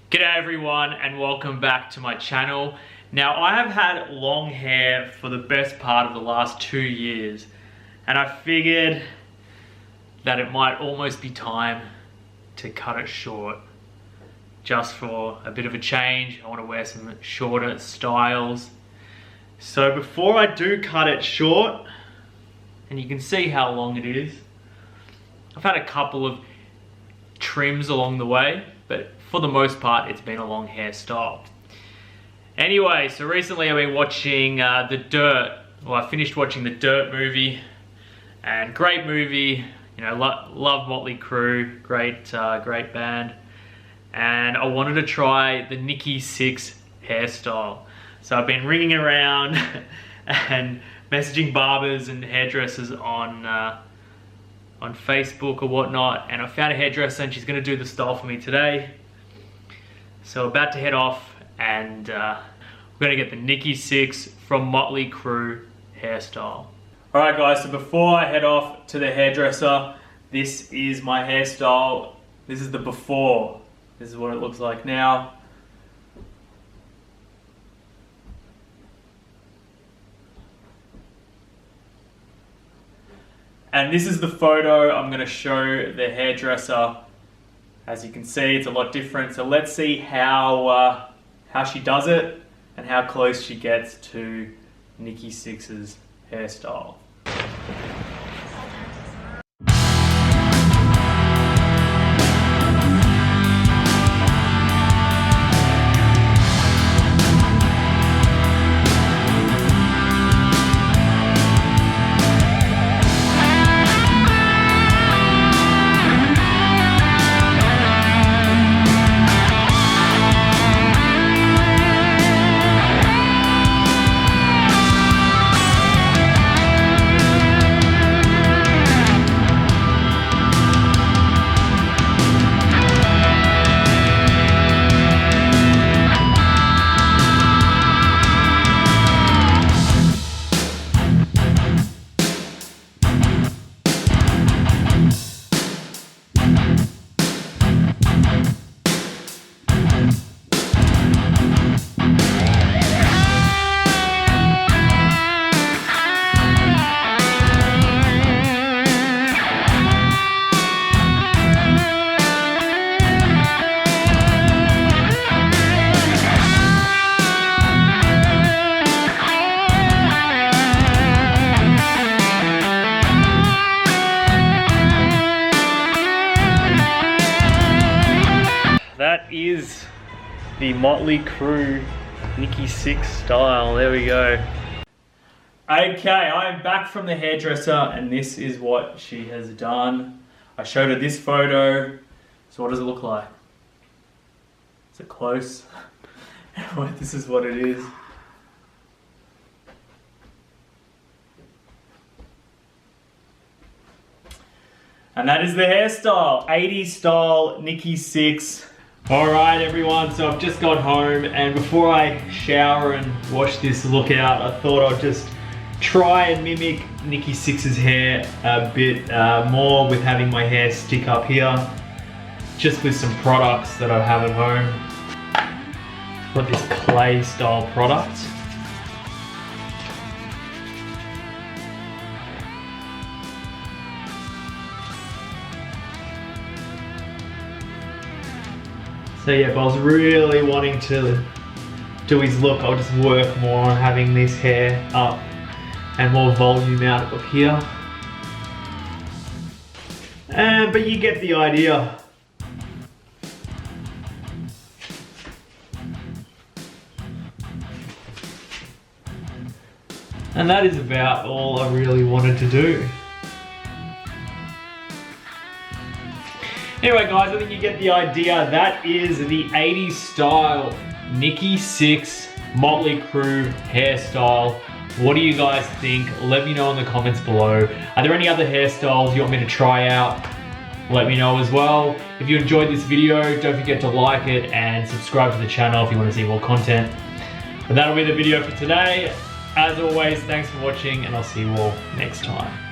G'day everyone and welcome back to my channel. Now I have had long hair for the best part of the last 2 years and I figured that it might almost be time to cut it short. Just for a bit of a change, I want to wear some shorter styles. So before I do cut it short, and you can see how long it is, I've had a couple of trims along the way, but for the most part, it's been a long hairstyle. Anyway, so recently I've been watching The Dirt. Well, I finished watching the Dirt movie, and great movie. You know, love Motley Crue, great band. And I wanted to try the Nikki Sixx hairstyle. So I've been ringing around and messaging barbers and hairdressers on Facebook or whatnot, and I found a hairdresser and she's gonna do the style for me today. So about to head off and we're gonna get the Nikki Sixx from Motley Crue hairstyle. Alright guys, so before I head off to the hairdresser, this is my hairstyle. This is the before. This is what it looks like now. And this is the photo I'm going to show the hairdresser. As you can see, it's a lot different. So let's see how she does it and how close she gets to Nikki Sixx's hairstyle. That is the Motley Crue Nikki Sixx style. There we go. Okay, I am back from the hairdresser and this is what she has done. I showed her this photo. So what does it look like? Is it close? This is what it is. And that is the hairstyle. 80s style Nikki Sixx. Alright everyone, so I've just got home and before I shower and wash this look out, I thought I'd just try and mimic Nikki Sixx's hair a bit more with having my hair stick up here, just with some products that I have at home. Got this clay style product. So yeah, if I was really wanting to do his look, I'll just work more on having this hair up and more volume out of here. But you get the idea. And that is about all I really wanted to do. Anyway guys, I think you get the idea. That is the 80s style Nikki Sixx Motley Crue hairstyle. What do you guys think? Let me know in the comments below. Are there any other hairstyles you want me to try out? Let me know as well. If you enjoyed this video, don't forget to like it and subscribe to the channel if you want to see more content. But that'll be the video for today. As always, thanks for watching and I'll see you all next time.